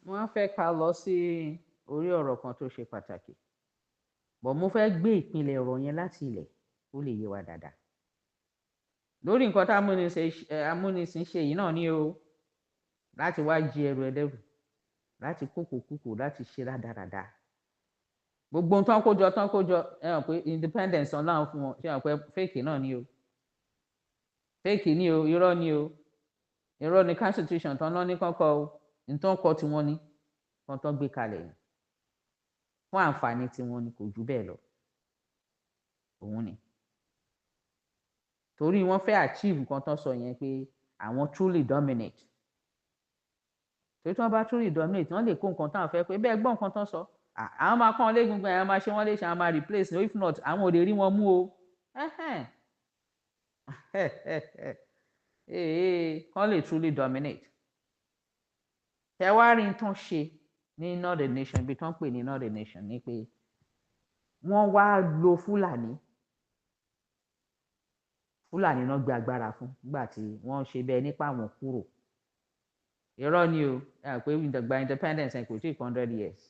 wọ́n fẹ́ ká lọ sí orí ọ̀rọ̀ kan tó ṣe pàtàkì bọ̀ mo fẹ́ gbé ìpìlẹ̀ ọ̀rọ̀ yẹn láti ilẹ̀ ó lè yé wa dáadáa lórí nǹkan tá amúnisìn ṣe yìí náà ni o láti wá jí ẹrù ẹlẹ́rù láti kókòkúkò láti ṣe rádaràda gbogbo ohun tán kójọ ẹ hàn pé independence ọlọ́run fún wọn ṣe hàn pé fake náà ni o fake ni o irọ́ ni o irọ́ ni constitution tán náà ní kọ́kọ́ o nǹkan kọ́ tiwọn ni kan tán gbé kalẹ̀ yìí fún àǹfààní tiwọn ni kò jù bẹ́ẹ̀ lọ òun ni torí wọ́n fẹ́ achieve nǹkan tán sọ yẹn pé àwọn truly dominate torí tí wọ́n bá truly dominate wọ́n lè kó nǹkan táwọn fẹ́ pé bẹ́ẹ̀ gbọ́ nǹkan tán sọ àwọn máa kọ́ wọn lé gbogbo àwọn máa ṣe wọ́n léṣe àwọn máa replace if not àwọn ò lè rí wọn mú o kán lè truly dominate tẹwárí tán ṣe ní northern nation ibi tán pè ní northern nation ni pé wọ́n wá lo fúlàní náà gbé agbára fún nígbà tí wọ́n ṣe bẹ́ẹ̀ nípa àwọn kúrò irọ́ ni o pé gba independence ẹ̀ kò tí ì 100 years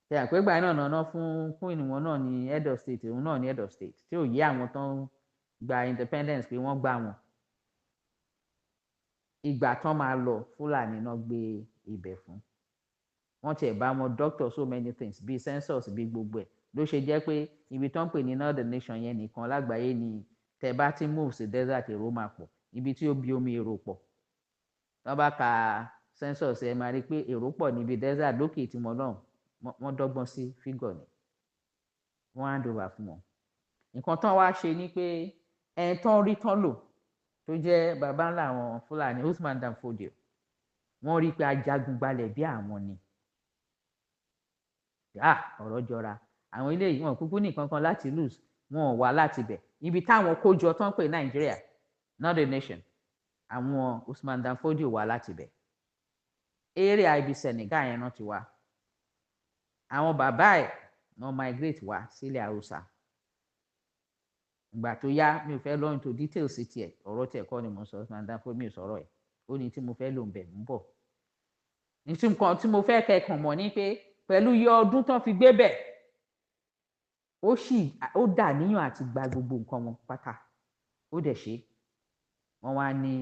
pé gbà náà náà fún queen wọn náà ní head of state òun náà ní head of state tí ò yé àwọn tán gba independence pé wọ́n gbà wọn ìgbà tán máa lọ fúlàní náà gbé ibẹ̀ fún wọ́n tiẹ̀ bá wọn doctor so many things bíi census bíi gbogbo ẹ̀ ló ṣe jẹ́ pé ibi tán pè ní northern nation yẹn nìkan lágbàáyé ni tẹ́ bá ti move sí desert èrò máa pọ̀ ibi tí ó bí omi èrò pọ̀ wọ́n bá ka census ẹ máa rí i pé èrò pọ̀ níbi desert lókè tí mo náà wọ́n dọ́gbọ́n sí figure ni wọ́n hand over fún wọn nǹkan tán wá ṣe ni pé ẹni tán rí tán lò tó jẹ́ bàbá ńlá àwọn fúlàní Usman Dan Fodio wọ́n rí i pé ajagun gbalẹ̀ bí àwọn ni ọ̀rọ̀ jọra àwọn ilé yìí wọn kúkú nìkan kan láti lose wọn ò wá láti bẹ̀ ibi táwọn kójọ tán pè Nàìjíríà northern nation àwọn Usman Dan Fodio wá láti bẹ̀ area ibi Senegal yẹn náà ti wá àwọn bàbá ẹ̀ náà migrate wá sílẹ̀ Haúsá ìgbà tó yá mi ò fẹ́ lọ into details sí tiẹ̀ ọ̀rọ̀ tiẹ̀ kọ́ ni mo sọ Usman Dan Fodio mi ò sọ̀rọ̀ ẹ̀ ó ní tí mo fẹ́ lò ń bẹ̀ ń bọ̀ nǹkan tí mo fẹ́ kẹ́kàn mọ̀ ni pé pẹ̀lú iye ọdún tán fi gbé bẹ̀ ó dà níyàn àti gba gbogbo nǹkan wọn pátá ó dẹ̀ ṣe wọ́n wá ní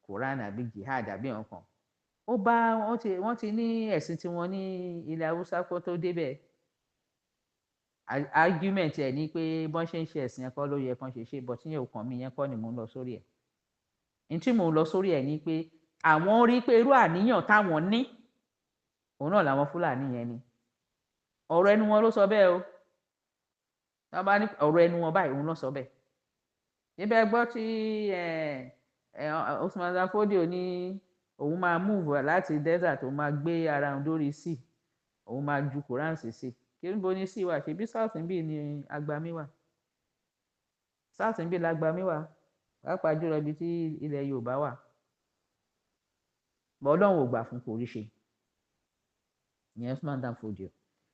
Quran àbí jihad àbí nǹkan ó bá wọ́n ti ní ẹ̀sìn tiwọn ní ilẹ̀ Haúsá kó tó débẹ̀ argument ẹ̀ ní pé bọ́n ṣe ń ṣe ẹ̀sìn ẹ̀kọ́ ló yẹ kán ṣe bọ́ tí yẹn ò kàn mí yẹn kọ́ ni mò ń lọ sórí ẹ̀ ní tí mò ń lọ sórí ẹ̀ ni pé àwọn rí pé irú àníyàn táwọn ní òun náà làwọn Fúlàní yẹn ni ọ̀rọ̀ ẹnu wọn ló sọ bẹ́ẹ̀ o wọ́n bá ní ọ̀rọ̀ ẹnu wọn báyìí òun náà sọ bẹ́ẹ̀ níbẹ̀ gbọ́ tí Usman Dan Fodio ní òun máa move láti desert òun máa gbé ara òun lórí sea òun máa ju Quran sí kí níbo ní sea wà ṣebí south níbí ni agbami wà south níbí lágbami wà pàápàá jùlọ ibi tí ilẹ̀ Yorùbá wà bọ́ Ọlọ́run ò gbà fún kò rí ṣe ìyẹn Usman Dan Fodio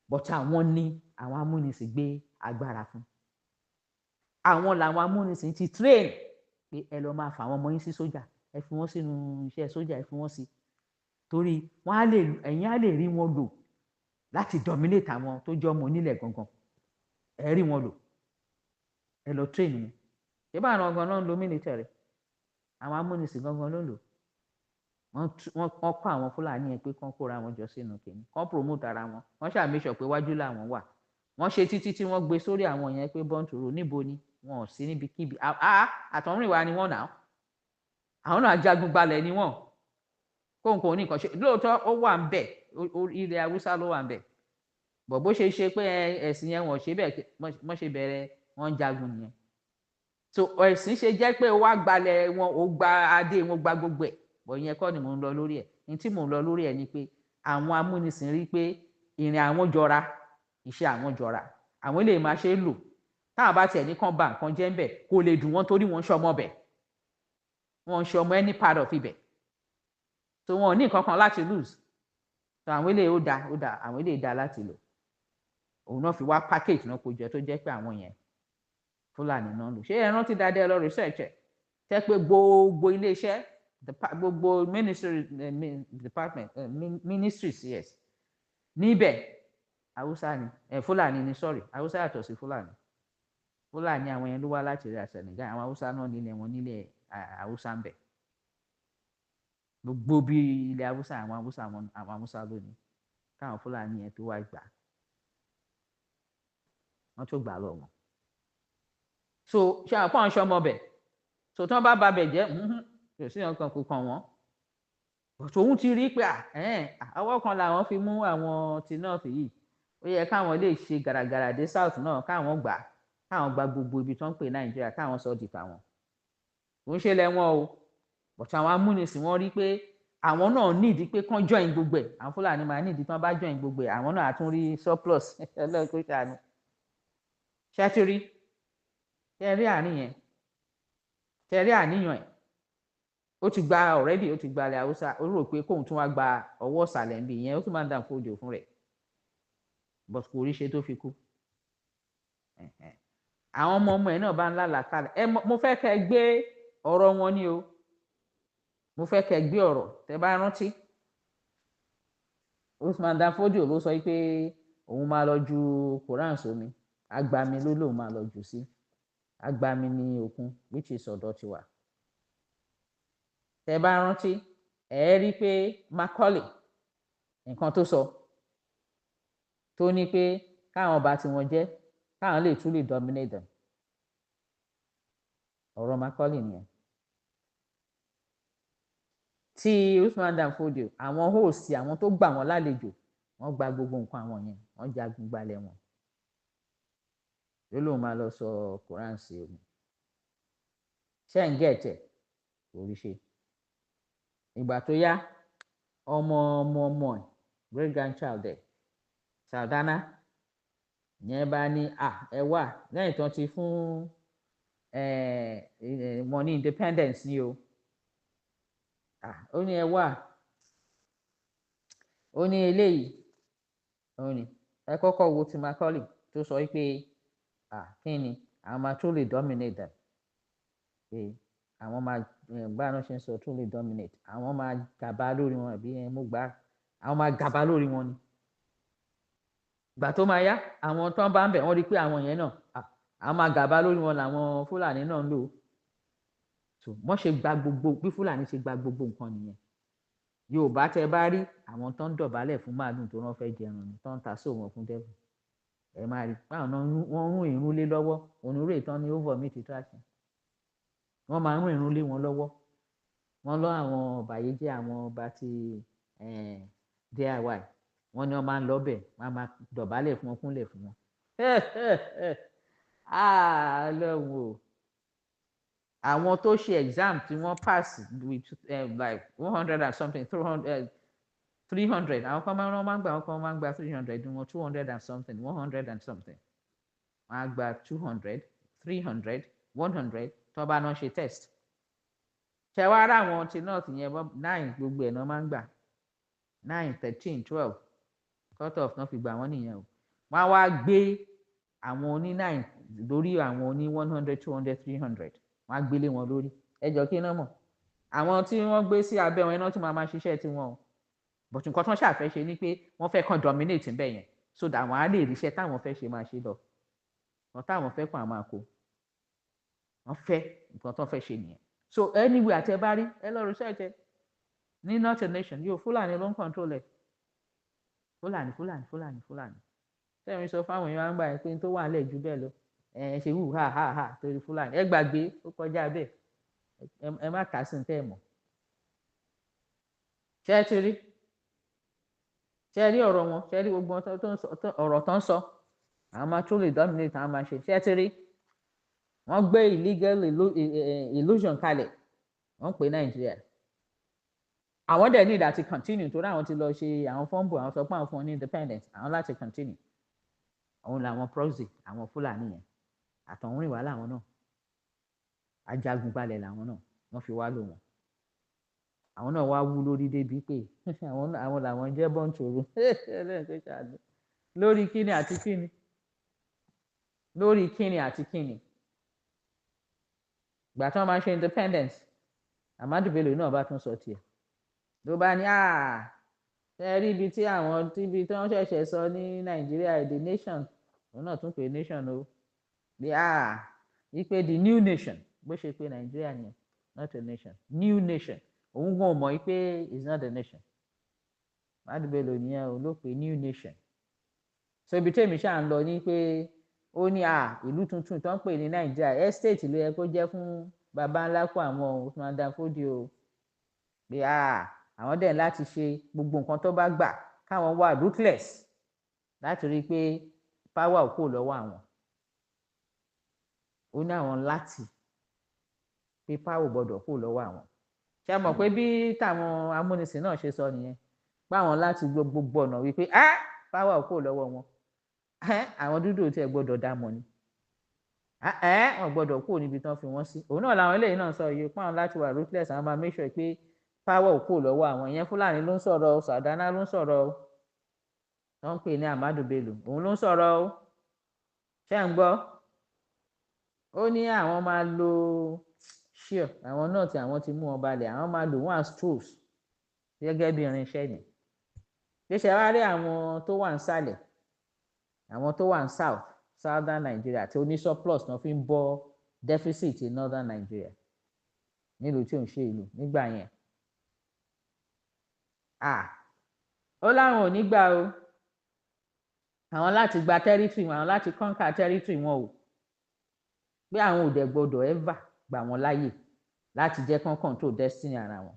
but àwọn ní àwọn amúnisìn gbé agbára fún àwọn làwọn amúnisìn ti train pé ẹ lọ máa fà àwọn ọmọ yín sí sójà ẹ fi wọn sínú iṣẹ́ sójà ẹ fi wọn sí torí ẹ̀yin á lè rí wọn lò láti dominate àwọn tó jọ ọmọ onílẹ̀ gangan ẹ rí wọn lò ẹ lọ train wọn ṣé báwọn gangan náà ń lo military àwọn amúnisìn gangan ló ń lò wọ́n kọ́ àwọn Fúlàní yẹn pé kán kóra wọn jọ sínú kìíní kán promote ara wọn wọ́n ṣàmìṣọ pé wájú làwọn wà wọ́n ṣe títí tí wọ́n gbé sórí àwọn yẹn pé bọ́ǹtòrò níbo ni wọn ò sí níbikíbi àtọ̀rìnwá ni wọ́n nà àwọn náà jagun gbalẹ̀ ni wọ́n kóńkó ní nǹkan ṣe lóòótọ́ ó wà ń bẹ̀ ilẹ̀ Haúsá ló wà ń bẹ̀ bọ̀ bó ṣe pé ẹ̀sìn yẹn wọ́n ṣe bẹ́ẹ̀ wọ́n ṣe bẹ̀rẹ̀ wọ́n jagun nìyẹn so ẹ̀sìn ṣe jẹ́ pé ó wá gbalẹ̀ wọn ó gba adé wọn gba gbogbo ẹ̀ bọ̀ ìyẹn kọ́ ni mò ń lọ lórí ẹ̀ ní tí mò ń lọ lórí ẹ̀ ni pé àwọn amúnisìn rí pé ìrìn àwọn jọra iṣẹ́ àwọn jọra àwọn lè máa ṣe é lò táwọn bá tiẹ̀ ní kán ba nǹkan jẹ́ ń bẹ̀ kò lè dùn wọ́n torí wọ́n ń ṣọmọ bẹ̀ wọ́n ń ṣọmọ any part of ibẹ̀ so wọn ò ní nǹkan kan láti lose so àwọn eléyìí ó dáa àwọn eléyìí dáa láti lò òun náà fi wá package náà kó jẹ tó jẹ́ pé àwọn yẹn Fúlàní náà lò ṣé ẹ rántí dáadáa lọ research ẹ tẹ́ pé gbogbo iléeṣẹ́ gbogbo ministry department ministries yes níbẹ̀ haúsá ni fúlàní ni sorry haúsá yàtọ̀ sí fúlàní àwọn yẹn ló wá láti ilẹ̀ Senegal àwọn haúsá náà nílẹ̀ wọn nílẹ̀ haúsá ń bẹ̀ gbogbo bí ilẹ̀ haúsá àwọn haúsá lónìí káwọn fúlàní yẹn tó wá gbà wọ́n tó gbà lọ wọn so ṣe àwọn pọ́n ṣọmọ bẹ̀ so tí wọ́n bá ba bẹ̀ jẹ́ kò sí nǹkan kò kàn wọ́n tòun ti rí pé ọwọ́ kan làwọn fi mú àwọn ti north yìí ó yẹ káwọn lè ṣe gàràgàrà dé south náà káwọn gba gbogbo ibi tó ń pè Nàìjíríà káwọn sọ di tàwọn kò ń ṣe lẹ́wọ̀n o bọ̀tí àwọn amúnisìn wọ́n rí pé àwọn náà nídìí pé kán join gbogbo ẹ̀ àwọn Fúlàní máa nídìí tí wọ́n bá join gbogbo ẹ̀ àwọn náà á tún rí surplus ẹlẹ́ẹ̀kọ́ ìṣàánú ṣẹ́tìrí tẹ́rí àníyàn ẹ̀ ó ti gba already ó ti gba ilẹ̀ Haúsá ó rò pé kóun tún wá gba ọwọ́ ìsàlẹ̀ níbi ìyẹn ó tún máa ń dàn fòjò fún rẹ̀ but kò rí ṣe tó fi kú àwọn ọmọ ẹ̀ náà bá ń lálàkàlẹ̀ mo fẹ́ kẹ́ gbé ọ̀rọ̀ wọn ni o mo fẹ́ kẹ́ gbé ọ̀rọ̀ tẹ́ bá rántí Usman Dan Fodio ló sọ pé òun máa lọ ju Quran sómi agbami ló lóun máa lọ jù sí agbami ní òkun which is ọ̀dọ̀ tiwa tẹ́ bá rántí rí pé Macaulay nǹkan tó sọ tó ní pé káwọn bá tiwọn jẹ́ káwọn lè truly dominate them ọ̀rọ̀ Macaulay nìyẹn tí Usman Dan Fodio àwọn host àwọn tó gbà wọ́n lálejò wọ́n gba gbogbo nǹkan àwọn yẹn wọ́n jagun gbalẹ̀ wọn yóò lóun máa lọ sọ Quran sí omi ṣé ń gẹ̀ẹ́tẹ̀ kò rí ṣe ìgbà tó yá ọmọ ẹ̀ great grandchild ẹ̀ Saldana yẹn bá ní ẹ wà lẹ́yìn tó ti fún wọn ní independence ni o ó ní ẹ wà ó ní eléyìí ó ní ẹ kọ́kọ́ wo ti Macaulay tó sọ pé kí ni àwọn máa tó lè dominate them pé àwọn máa báwọn ṣe ń sọ tó lè dominate àwọn máa gàba lórí wọn àbí mo gbà àwọn máa gàba lórí wọn ni ìgbà tó máa yá àwọn tó ń bá ń bẹ̀ wọ́n rí pé àwọn yẹn náà àwọn máa gàba lórí wọn làwọn Fúlàní náà ń lò so wọ́n ṣe gba gbogbo bí Fúlàní ṣe gba gbogbo nǹkan nìyẹn Yorùbá tẹ bá rí àwọn tó ń dọ̀bálẹ̀ fún màálù tó rán fẹ́ jẹun ni tó ń ta sóò wọn fún dẹ́kun ẹ máa rí báwọn náà wọ́n rún ìrún lé lọ́wọ́ onírú ìtàn ní over meat trash wọ́n máa ń rún ìrún lé wọn lọ́wọ́ wọ́n lọ àwọn ọ̀bàyéjẹ́ àwọn ọba ti DIY wọ́n ní wọ́n máa ń lọ bẹ̀ wọ́n máa dọ̀bálẹ̀ fún wọn kúnlẹ̀ fún wọn lọ́wọ́ o àwọn tó ṣe exam tí wọ́n pass with like 100 and something 300 àwọn kan máa ń gbà àwọn kan máa ń gba 300 wọn 200 and something 100 and something wọ́n á gba 200 300 100 tó bá náà ṣe test ṣẹwàá rà wọn ti náà ti yẹn 9 gbogbo ẹ̀ náà máa ń gbà 9 13 12 cut off náà fi gbà wọ́n nìyẹn o wọ́n á wá gbé àwọn oní 9 lórí àwọn oní 100 200 300 wọ́n á gbélé wọn lórí ẹjọ́ kí náà mọ̀ àwọn tí wọ́n gbé sí abẹ́ wọn iná tí máa ṣiṣẹ́ tí wọ́n but nǹkan tí wọ́n ṣàfẹ́ ṣe ni pé wọ́n fẹ́ kàn dominate níbẹ̀ yẹn so that wọ́n á lè ríṣẹ́ táwọn fẹ́ ṣe máa ṣe lọ wọ́n táwọn fẹ́ kàn á máa kó wọ́n fẹ́ nǹkan tó fẹ́ ṣe nìyẹn so anyway àti ẹ bá rí ẹ lọ research ẹ ní northern nation yóò Fúlàní ló ń control ẹ Fúlàní sẹ́yìn sọ fáwọn èèyàn àgbà yẹn pé tó wà lẹ̀ jù bẹ́ẹ̀ lọ ṣe wù ha torí Fúlàní ẹ gbàgbé ó kọjá bẹ́ẹ̀ ẹ má kà sí ní tẹ́ ẹ mọ̀ ṣé ẹ ti rí ṣé ẹ rí ọ̀rọ̀ wọn ṣé ẹ rí gbogbo ọ̀rọ̀ tó ń sọ àwọn máa truly dominate àwọn máa ṣe ṣé ẹ ti rí wọ́n gbé illegal illusion kalẹ̀ wọ́n pè Nàìjíríà àwọn dẹ̀ need àti continue torí àwọn ti lọ ṣe àwọn fọ́ǹbù àwọn sọ pé àwọn fún wọn ní independence àwọn láti continue àwọn làwọn proxy àwọn Fúlàní yẹn àtọ̀hún rìn wá làwọn náà ajagun gbalẹ̀ làwọn náà wọ́n fi wá lò wọ́n àwọn náà wá wú lórí débi pé àwọn làwọn jẹ́ bọ́ǹtòrò lórí kíni àti kíni ìgbà tí wọ́n máa ṣe independence Amadu Bello náà bá tún sọ tiẹ̀ ló bá ní ẹ rí ibi tí àwọn tíbi tí wọ́n ṣẹ̀ṣẹ̀ sọ ní Nàìjíríà the nation òun náà tún pè nation o bí wípé the new nation bó ṣe pé Nàìjíríà nìyẹn not a nation new nation òun gan mọ̀ wípé is not a nation Amadu Bello nìyẹn o ló pè new nation so ibi tí èmi ṣáà ń lọ ní pé ó ní ìlú tuntun tó ń pè ní Nàìjíríà estate ló yẹ kó jẹ́ fún baba ńlá kó àwọn Usman Dan Fodio pé àwọn dẹ̀ láti ṣe gbogbo nǹkan tó bá gbà káwọn wà ruthless láti rí i pé power ò kò lọ́wọ́ àwọn ó ní àwọn láti pé power gbọ́dọ̀ kò lọ́wọ́ àwọn ṣé mọ̀ pé bí táwọn amúnisìn náà ṣe sọ nìyẹn páwọn láti gbogbo ọ̀nà wípé power ò kò lọ́wọ́ wọn àwọn dúdú tí ẹ gbọ́dọ̀ dá mọ̀ ni wọn gbọ́dọ̀ kó níbi tán fi wọ́n sí òun náà làwọn eléyìí náà sọ yìí páwọn láti wà ruthless àwọn máa make sure pé power ò kó lọ́wọ́ àwọn ìyẹn Fúlàní ló ń sọ̀rọ̀ o Sàdánà ló ń sọ̀rọ̀ o wọ́n ń pè ní Amadu Bello òun ló ń sọ̀rọ̀ o ṣé ń gbọ́ ó ní àwọn máa lo ṣíọ àwọn náà tí àwọn ti mú wọn balẹ̀ àwọn máa lò wọ́n as tools gẹ́gẹ́ bí irinṣẹ́ ni ṣéṣe wá rí àwọn tó wà ń sàlẹ̀ àwọn tó wà ń southern Nigeria tí ó ní surplus náà fi ń bọ́ deficit in northern Nigeria nílùú tí ò ń ṣe ìlú nígbà yẹn ó láwọn ò ní gbà o àwọn láti gba territory wọn àwọn láti conquer territory wọn o pé àwọn ò dẹ̀ gbọdọ̀ ever gbà wọ́n láyè láti jẹ́ kán control destiny ara wọn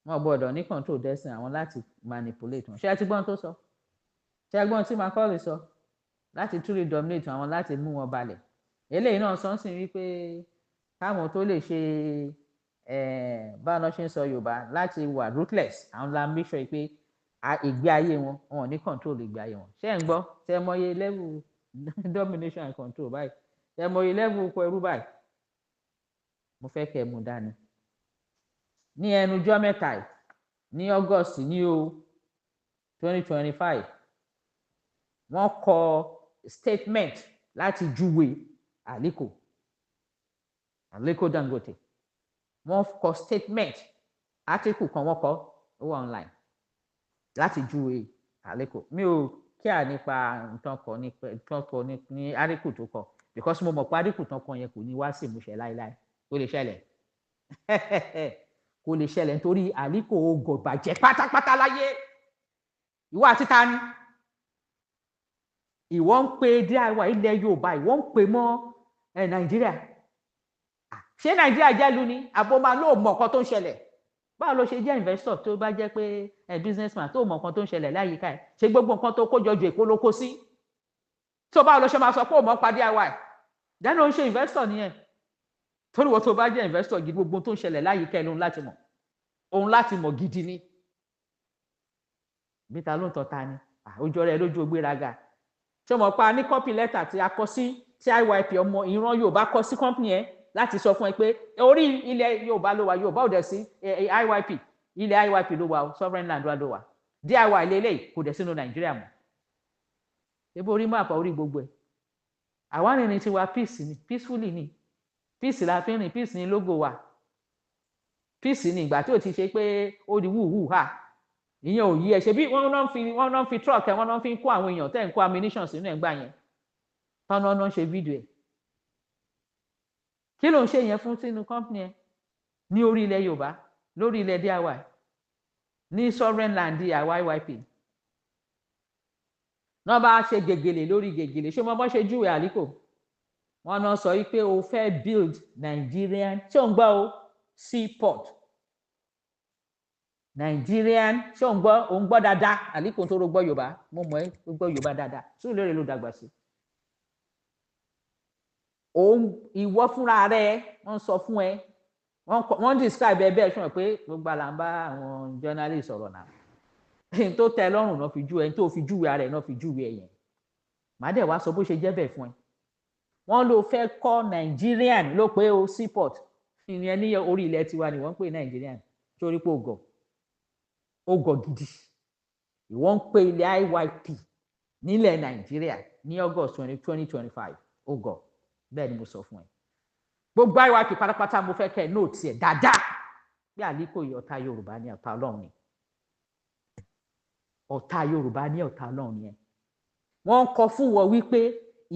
wọn gbọdọ̀ ní control destiny àwọn láti manipulate wọn ṣé ẹ ti gbọ́n tó sọ ṣé ẹ gbọ́n tí Macaulay sọ láti truly dominate àwọn láti mú wọn balẹ̀ eléyìí náà sọ ń sìn wípé káwọn tó lè ṣe báwọn náà ṣe ń sọ Yorùbá láti wà ruthless àwọn la make sure pé ìgbé ayé wọn wọn ò ní control ìgbé ayé wọn ṣé ẹ ń gbọ́ ṣé ẹ mọye level domination and control báyìí ṣé ẹ mọye level kọ ẹrú báyìí mo fẹ́ kẹ́ ẹ mú dání ní ẹnujọ́ mẹ́ta yìí ní August ní o 2025 wọ́n kọ statement láti júwe Aliko Dangote wọ́n kọ statement article kan wọ́n kọ ó wà online láti júwe Aliko mi ò kíá nípa nǹkan kọ ní article tó kọ because mo mọ̀ pé article tán kọ yẹn kò ní wá sí ìmúṣẹ láéláé ó lè ṣẹlẹ̀ kò lè ṣẹlẹ̀ nítorí Aliko ògò bàjẹ́ pátápátá láyé ìwọ àti ta ni ìwọ ń pe DIY ilẹ̀ Yorùbá ìwọ ń pe mọ́ Nàìjíríà ṣé Nàìjíríà jẹ́lu ni àbò máa lóò mọ̀ nǹkan tó ń ṣẹlẹ̀ báwo ló ṣe jẹ́ investor tó bá jẹ́ pé businessman tó mọ̀ nǹkan tó ń ṣẹlẹ̀ láyìíká ẹ̀ ṣe gbogbo nǹkan tó kó jọjọ èkó ló kó sí tó báwo ló ṣe máa sọ pé ò mọ̀ pa DIY dáná ó ń ṣe investor nìyẹn torí wọ́n tó bá jẹ́ investor gidi gbogbo tó ń ṣẹlẹ̀ láyìíká ẹ̀ lóhun láti mọ̀ gidi ni bí ta ló ń tọ́ta ni ojú ọ̀rẹ́ lójú ògbéraga ṣé mo pa ní copy letter tí a kọ sí tí IYP ọmọ ìran Yorùbá kọ sí company yẹn láti sọ fún ẹ pé orí ilẹ̀ Yorùbá ló wà Yorùbá ò dẹ̀ sí IYP ilẹ̀ IYP ló wà sovereign land ló wà DIY lélẹ́yìí kò dẹ̀ sínú Nàìjíríà mọ́ ebi orí máàpù orí gbogbo ẹ̀ àwa rìnrìn tiwa peace ni peacefully ni peace la fi rìn peace ni logo wa peace ni ìgbà tí ò ti ṣe pé ó di wúhù ha ìyẹn ò yí ẹ ṣe bí wọ́n náà fi truck ẹ wọ́n náà fi kó àwọn èèyàn tẹ́ ń kó ammunition sínú ẹ̀ gbà yẹn tọ́nà náà ṣe fídíò ẹ̀ kí ló ń ṣe yẹn fún sínú company ẹ ní orí ilẹ̀ Yorùbá lórí ilẹ̀ DIY ní sovereign land IYP náà bá ṣe gègèlè lórí gègèlè ṣé mo bọ́ ṣe júwe Aliko wọ́n náà sọ wípé o fẹ́ build Nigerian tí ò ń gbọ́ o seaport Nigerian ṣé ò ń gbọ́ dáadáa Aliko tó ro gbọ́ Yorùbá mo mọ̀ ẹ́ ó gbọ́ Yorùbá dáadáa sùúrù lórí ló dàgbà sí òun ìwọ fúnra rẹ wọ́n sọ fún ẹ wọ́n describe ẹ bẹ́ẹ̀ fún ẹ pé gbogbo àlàmbá àwọn journalist sọ̀rọ̀ náà ẹni tó tẹ́ lọ́rùn náà fi jú ẹ tó fi júwe ara ẹ náà fi júwe ẹ yẹn màá dẹ̀ wá sọ bó ṣe jẹ́ bẹ́ẹ̀ fún ẹ wọ́n ló fẹ́ kọ́ Nigerian ló pé o seaport ìyẹn ní orí ilẹ̀ tiwa ni wọ́n ń pè Nigerian torí pé ògọ̀ gidi ìwọ́n ń pè ilẹ̀ IYP nílẹ̀ Nàìjíríà ní August 2025 ògọ̀ bẹ́ẹ̀ ni mo sọ fún ẹ gbogbo IYP pátápátá mo fẹ́ kẹ́ nóòtì ẹ̀ dáadáa bí Àlíkò yìí ọ̀tá Yorùbá ní ọ̀tá Ọlọ́run ni ọ̀tá Yorùbá ní ọ̀tá Ọlọ́run ni ẹ̀ wọ́n ń kọ fún wọn wípé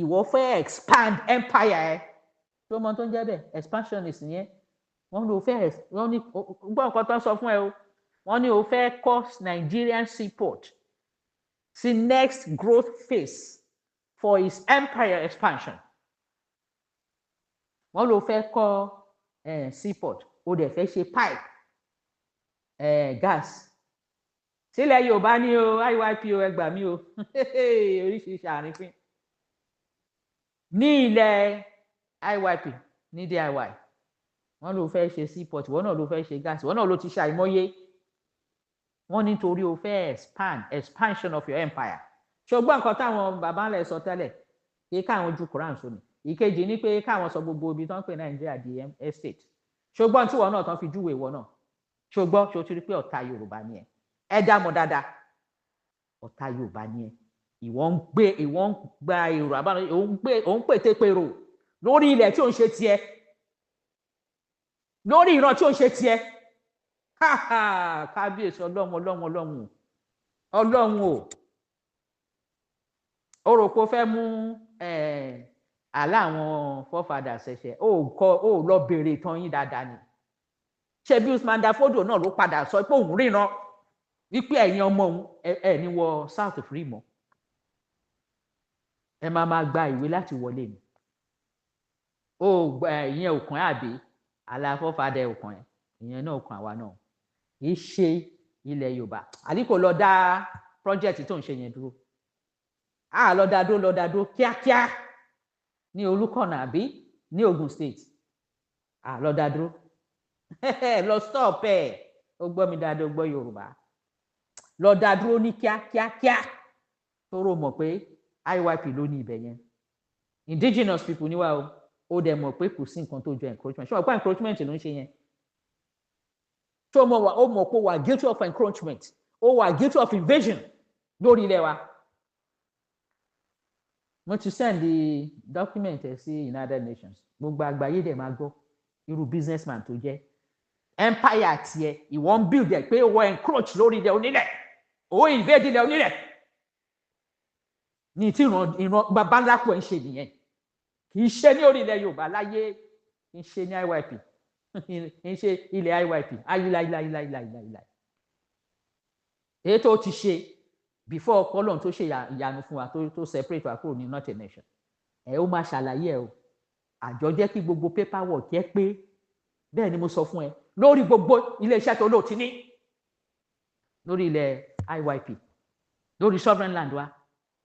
ìwọ fẹ́ expand empire ẹ̀ tó mọ tó ń jẹ́ bẹ́ẹ̀ expansionist yẹn wọ́n ní o fẹ́ wọ́n ní gbọ́ nǹkan tó ń sọ fún ẹ o wọ́n ní o fẹ́ kọ́ Nigerian seaport sí next growth phase for his empire expansion wọ́n ló fẹ́ kọ́ seaport o dẹ̀ fẹ́ ṣe pipe gas sílẹ̀ Yorùbá ní o IYP o ẹ gbà mí o oríṣiríṣi àrífín ní ilẹ̀ IYP ní DIY wọ́n ló fẹ́ ṣe seaport wọ́n náà ló fẹ́ ṣe gas wọ́n náà ló ti ṣe àìmọye wọ́n nítorí o fẹ́ expansion of your empire ṣùgbọ́n nǹkan táwọn bàbá ńlẹ̀ sọ tẹ́lẹ̀ kí káwọn ju Quran sóni ìkejì ní pé káwọn sọ gbogbo ibi tó ń pè Nàìjíríà di estate ṣùgbọ́n tí wọn náà tán fi júwèé wọn náà ṣùgbọ́n ṣó ti rí pé ọ̀tá Yorùbá ni ẹ dá mọ̀ dáadáa ọ̀tá Yorùbá ni ìwọ ń gba èrò àbáná òun pète pèrò lórí ilẹ̀ tí ò ń ṣe tiẹ̀ lórí ìran tí ò ń ṣe tiẹ̀ kábíyèsí Ọlọ́run o rò pé ó fẹ́ mú àlá àwọn fọ́fadà ṣẹ̀ṣẹ̀ ó lọ bèrè ìtàn yín dáadáa ni ṣé bí Usman Dafodio náà ló padà sọ pé òun ríran wípé ẹ̀yin ọmọ òun ẹ̀ ní wọ South free mọ́ ẹ máa gba ìwé láti wọlé ni ó ìyẹn òkàn ẹ̀ àbí aláfọ́fadà òkàn ẹ̀ ìyẹn náà òkàn àwa náà kì í ṣe ilẹ̀ Yorùbá Àlíkò lọ dá project tó ń ṣe yẹn dúró lọ dá dúró kíákíá ní Olúkọ̀nà àbí ní Ogun State lọ dá dúró lọ stop ẹ̀ ó gbọ́ mi dáadáa ó gbọ́ Yorùbá lọ dá dúró ní kíákíá tóró mọ̀ pé IYP ló ní ibẹ̀ yẹn indigenous people níwá ó dẹ̀ mọ̀ pé kò sí nǹkan tó jọ encroachment ṣé wọ́n pa encroachment ló ń ṣe yẹn tó mọ̀ pé ó wà guilty of encroachment ó wà guilty of invasion lórí ilẹ̀ wa mo ti send the document sí United Nations gbogbo àgbáyé dẹ̀ máa gbọ́ irú businessman tó jẹ́ empire tiẹ̀ ìwọ ń build ẹ̀ pé ó wọ encroach lórí ilẹ̀ onílẹ̀ ó invade ilẹ̀ onílẹ̀ ní tí ìran bàbá ńlá kò ń ṣe nìyẹn kì í ṣe ní orí ilẹ̀ Yorùbá láyé kì í ṣe ní IYP kì í ṣe ilẹ̀ IYP ayíláyíláyíláyíláyíláyíláyí èyí tó ti ṣe before kọlọ́n tó ṣe ìyanu fún wa tó separate wa kúrò ní not a nation ó máa ṣàlàyé ẹ o àjọ jẹ́ kí gbogbo paperwork jẹ́ pé bẹ́ẹ̀ ni mo sọ fún ẹ lórí gbogbo iléeṣẹ́ tó lóòtí ní lórí ilẹ̀ IYP lórí sovereign land wa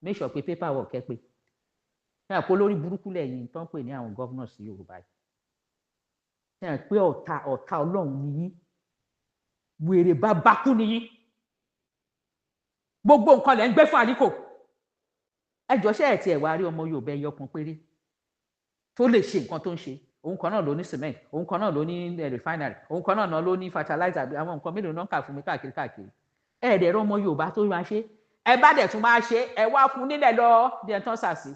make sure pé paperwork ẹ pé ṣe àpò lórí burúkú lẹ́yìn tó ń pè ní àwọn governors Yorùbá yìí ṣe àpé ọ̀tá Ọlọ́run nìyí wèrè bá bákú nìyí gbogbo nǹkan lẹ́ ń gbé fún Àlíkò ẹjọ́ ṣe ẹ̀ tí ẹ̀ wá rí ọmọ Yorùbá ẹyọ kan péré tó lè ṣe nǹkan tó ń ṣe òun kan náà ló ní cement òun kan náà ló ní refinery òun kan náà ló ní fertilizer àwọn nǹkan mélòó náà kà fún mi káàkiri ẹ̀ẹ́dẹ̀rọ ọmọ Yorùbá tó máa ṣe ẹ bá dẹ̀ tún máa ṣe ẹ wá fún nílẹ̀ lọ bí ẹ tán sàṣì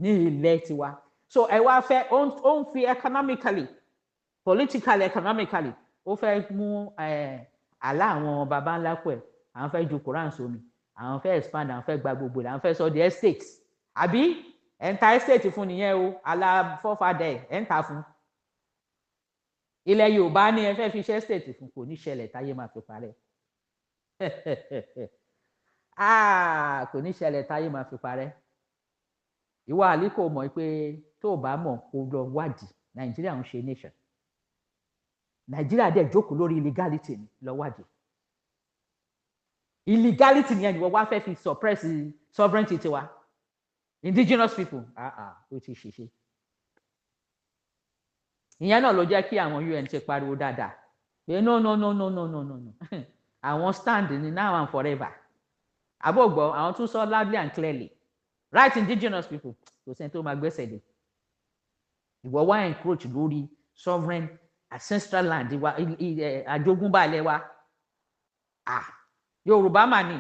ní ilẹ̀ tiwa so ẹ wá fẹ́ ó ń fi economically politically economically ó fẹ́ mú àlá àwọn baba ńlá pẹ̀ àwọn fẹ́ ju Quran sómi àwọn fẹ́ expand àwọn fẹ́ gba gbogbo àwọn fẹ́ sọ the estate àbí ẹ̀ńtà estate fún nìyẹn o aláfọ́fadà ẹ̀ńtà fún ilẹ̀ Yorùbá ní ẹ fẹ́ fi ṣe estate fún kò ní ṣẹlẹ̀ táyé máa fi parẹ́ kò ní ṣẹlẹ̀ táyé máa fi parẹ́ ìwọ Àlíkò mọ̀ pé tó o bá mọ̀ kó lọ wádìí Nàìjíríà ń ṣe nation Nàìjíríà dẹ̀ jókòó lórí illegality ni lọ wádìí illegality ni ẹni wọ́n wá fẹ́ fi suppress sovereignty tiwa indigenous people ó ti ṣèṣe ìyẹn náà ló jẹ́ kí àwọn UN ṣe pariwo dáadáa pé no àwọn stand ni now and forever àbọ̀gbọ́ àwọn tún sọ loudly and clearly right indigenous people kò sẹ́ni tó máa gbẹ́sẹ̀ lé ìwọ wá encroach lórí sovereign ancestral land wa àjogúnbá ilẹ̀ wa Yorùbá mà ní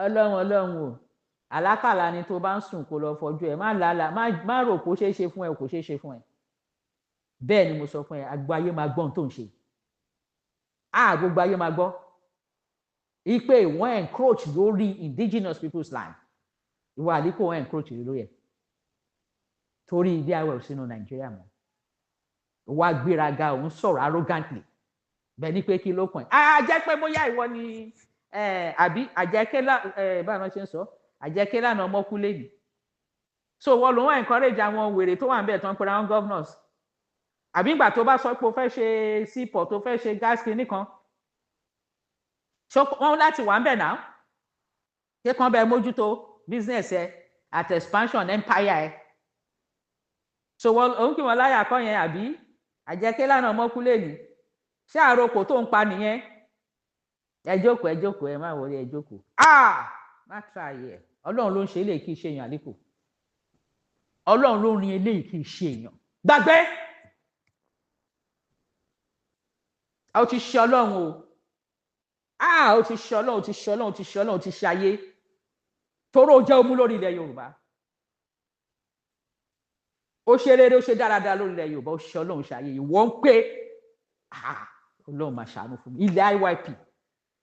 Ọlọ́run o àlákàlà ni tó bá ń sùn kó lọ fọjú ẹ má rò kó ṣeé ṣe fún ẹ kó ṣeé ṣe fún ẹ bẹ́ẹ̀ ni mo sọ fún ẹ àgbà ayé máa gbọ́ ohun tó ń ṣe gbogbo ayé máa gbọ́ ipe wọ́n encroach lórí indigenous people's land ìwà àdínkù wọ́n encroach lórí ẹ̀ torí ilé awẹ́ sínú nàìjíríà mọ́ wá gbéraga òun sọ̀rọ̀ arrogantly bẹ́ẹ̀ ni pé kí ló kàn ẹ́ jẹ́ pé bóyá ìwọ ni àbí àjẹkẹ́ báwọn ṣe ń sọ àjẹkẹ́ lánàá ọmọkúlé ni so wọ́n lòun encourage àwọn wèrè tó wà ń bẹ̀ tó ń pera wọn governors àbí ìgbà tó bá sọ pé o fẹ́ ṣe sípò tó fẹ́ ṣe gas kìíní kan so wọ́n láti wà ń bẹ̀ náà ṣé kàn bẹ mójútó business ẹ at expansion empire ẹ so òun kí wọn láyà kọ́ yẹn àbí àjẹkẹ́ lánàá ọmọkúlé ni ṣé àròkò tó ń pa nìyẹn ẹ jókòó ẹ má wọlé ẹ jókòó má try ẹ ọlọ́run ló ń ṣe eléyìí kì í ṣe èèyàn àlékò ọlọ́run ló ń rin eléyìí kì í ṣe èèyàn gbàgbé ó ti ṣe ọlọ́run ó ti ṣe ọlọ́run ó ti ṣe ọlọ́run ó ti ṣe ọlọ́run ó ti ṣe ayé toró jẹ́ omú lórí ilẹ̀ yorùbá ó ṣe rere ó ṣe dáradára lórí ilẹ̀ yorùbá ó ṣe ọlọ́run ṣe ayé ìwọ ń pè ọlọ́run máa ṣàánú fún mi ilẹ̀ IYP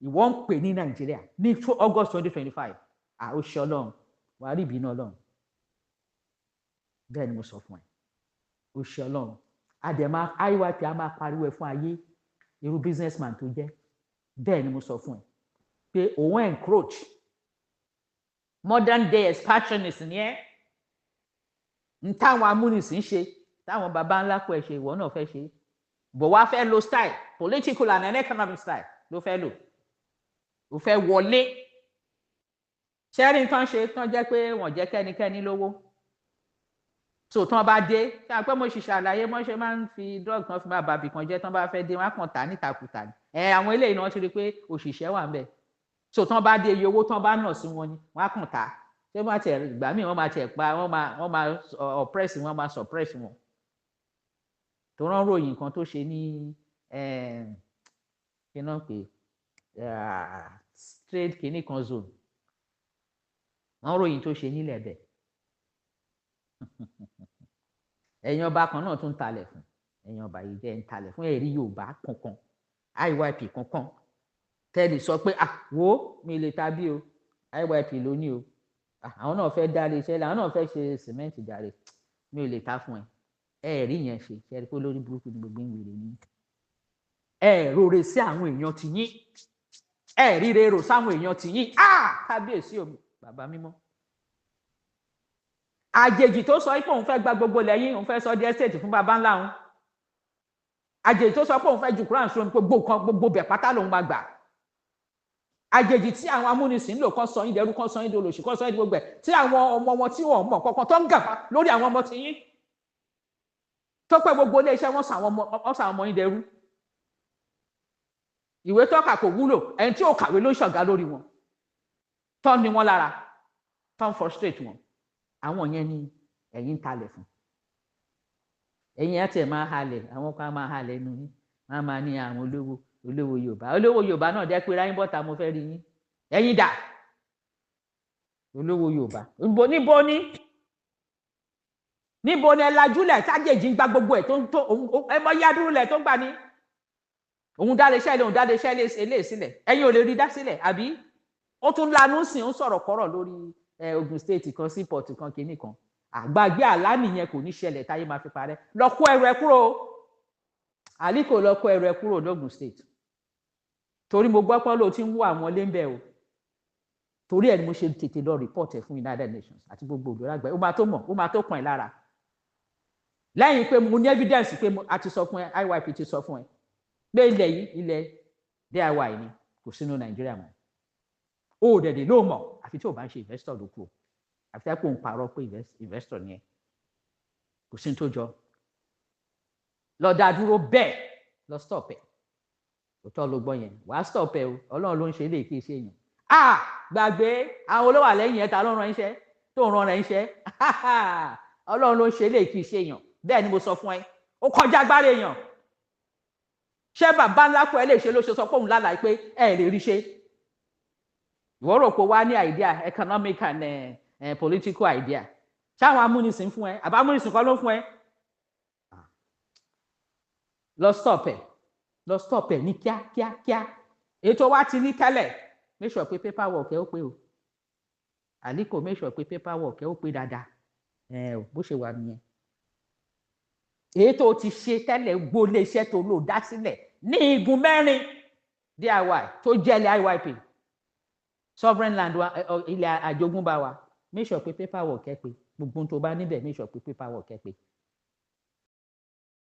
ìwọ ń pè ní nàìjíríà ní August 2025 ó ṣe ọlọ́run wàá rí ìbínú ọlọ́run bẹ́ẹ̀ ni mo sọ fún ẹ ó ṣe ọlọ́run àdèmá IYP a máa pariwo ẹ fún ayé irú businessman tó jẹ́ bẹ́ẹ̀ ni mo sọ fún ẹ pé òun encroach modern day expansionist ni ẹ n táwọn amúnisìn ṣe táwọn baba ńlá kó ẹ ṣe ìwọ náà fẹ́ ṣe bọ̀ wá fẹ́ lo style political and economic style ló fẹ́ lò ó fẹ́ wọlé ṣẹ́rí tán ṣe tán jẹ́ pé wọ́n jẹ́ kẹ́nikẹ́ni lówó so tán bá dé ṣáà pé mo ṣiṣẹ́ àlàyé mọ́ ṣe máa ń fi drug tán fi máa bàbí kan jẹ́ tán bá fẹ́ dé wọ́n á kàn tà nítakùtà ni àwọn eléyìí náà ti rí i pé òṣìṣẹ́ wà ń bẹ̀ so tán bá dé iye owó tán bá nà sí wọn ni wọ́n á kàn tà ṣé wọ́n ti ìgbà míì wọ́n máa tiẹ̀ pa wọ́n máa oppress wọ́n máa suppress wọn tó rán ròyìn kan tó ṣe ní kí náà pé trade kìíní kan zone wọ́n ròyìn tó ṣe nílẹ̀ bẹ̀ ẹ̀yin ọba kan náà tún talẹ̀ fún ẹ̀yin ọba yìí jẹ́ ń talẹ̀ fún ẹ̀rí Yorùbá kankan IYP kankan tẹ́lẹ̀ sọ pé wo mi lè ta bí o IYP ló ní o àwọn náà fẹ́ dá lè ṣe àwọn náà fẹ́ ṣe sìmẹ́ǹtì jàre mi ò lè ta fún ẹ rí yẹn ṣe ṣẹ́rí pé lórí burúkú ni gbogbo ń wèrè ní rore sí àwọn èèyàn ti yín ríre rò sáwọn èèyàn ti yín kábíyèsí omi bàbá mímọ́ àjèjì tó sọ pé òun fẹ́ gba gbogbo lẹ́yìn òun fẹ́ sọ di ẹ́stéètì fún bàbá ńlá òun àjèjì tó sọ pé òun fẹ́ jù kúrò àǹsó gbogbo bẹ̀ pátá lòun máa gbà àjèjì tí àwọn amúnisìn lò kán sọ yín dẹrú kán sọ yín dolòṣì kán sọ yín gbogbo ẹ̀ tí àwọn ọmọ wọn tí wọn mọ̀ kankan tó ń gàfà lórí àwọn ọmọ ti yín tó pẹ́ gbogbo iléeṣẹ́ wọn sàn àwọn ọmọ yín dẹrú ìwé tọ́ka kò wúlò ẹni tí ò kàwé ló ṣọ̀gá lórí wọn tọ́ ni wọ́n lára tọ́ ń frustrate wọn àwọn yẹn ni ẹ̀yin ń talẹ̀ fún ẹ̀yin àti ẹ̀ máa halẹ̀ àwọn kan máa halẹ̀ nu yín wọ́n máa ní àwọn olówó Yorùbá náà jẹ́ pé ráyìn bọ́ta mo fẹ́ rí yín ẹ̀yin dà olówó Yorùbá níbo ni ẹ lajúlẹ̀ tájèjì ń gba gbogbo ẹ̀ tó ẹ mọ yádúrúlẹ̀ tó ń gbà ní òun dáre iṣẹ́ ilé òun dáre iṣẹ́ ilé sílẹ̀ ẹ̀yin ò lè rí dá sílẹ̀ àbí ó tún lanú sìn ó sọ̀rọ̀ kọ́rọ̀ lórí Ogun State kan sí port kan kìíní kan àgbàgbé àlá nìyẹn kò ní ṣẹlẹ̀ táyé máa fi parẹ́ lọ kó ẹrù ẹ kúrò àlíkò lọ kó ẹrù ẹ kúrò lógun State torí mo gbọ́ pé ló ti ń wú àwọn ilé ń bẹ̀ o torí ẹ̀ ni mo ṣe tètè lọ report ẹ̀ fún United Nations àti gbogbo òdòdó àgbẹ̀ ó máa tó mọ̀ ó máa tó kàn ẹ́ lára lẹ́yìn pé mo ní evidence pé a ti sọ fún ẹ IYP ti sọ fún ẹ pé ilẹ̀ yìí ilẹ̀ DIY ni kò sínú Nàìjíríà mọ́ ó dẹ̀dẹ̀ ló mọ̀ àfi tí ò bá ń ṣe investor ló kù àfi tí kò ń parọ́ pé investor ni ẹ kò sí ní tó jọ lọ dá dúró bẹ́ẹ̀ lọ stop ẹ̀ òótọ́ ló gbọ́ yẹn wàá stop ẹ̀ o Ọlọ́run ló ń ṣe é lè kí iṣẹ́ yẹn gbàgbé àwọn olówó àlẹ́yìn ẹ̀ ta ló ń ran iṣẹ́ tó ń ran iṣẹ́ Ọlọ́run ló ń ṣe é lè kí iṣẹ́ yẹn bẹ́ẹ̀ ni mo sọ fún ẹ ó kọjá agbára èèyàn ṣé bàbá ńlá kó ẹ lè ṣe ló ṣe sọ pé òun lálàá pé ẹ lè rí ṣe ìwọ rò pé wá ní idea economic and political idea ṣáwọn amúnisìn fún ẹ àbá amúnisìn kọ́ ló fún ẹ lọ stop ẹ ní kíákíá ètò wa ti ní tẹ́lẹ̀ make sure pé paper work ẹ ó pé o àlíkò make sure pé paper work ẹ ó pé dáadáa bó ṣe wà nìyẹn èyí tó ti ṣe tẹ́lẹ̀ gbólé iṣẹ́ tó lò dá sílẹ̀ ní igun mẹ́rin DIY tó jẹ́lẹ̀ IYP sovereign land wa ilẹ̀ àjogúnbá wa make sure pé paper work ẹ pé gbogbo tó bá níbẹ̀ make sure pé paper work ẹ pé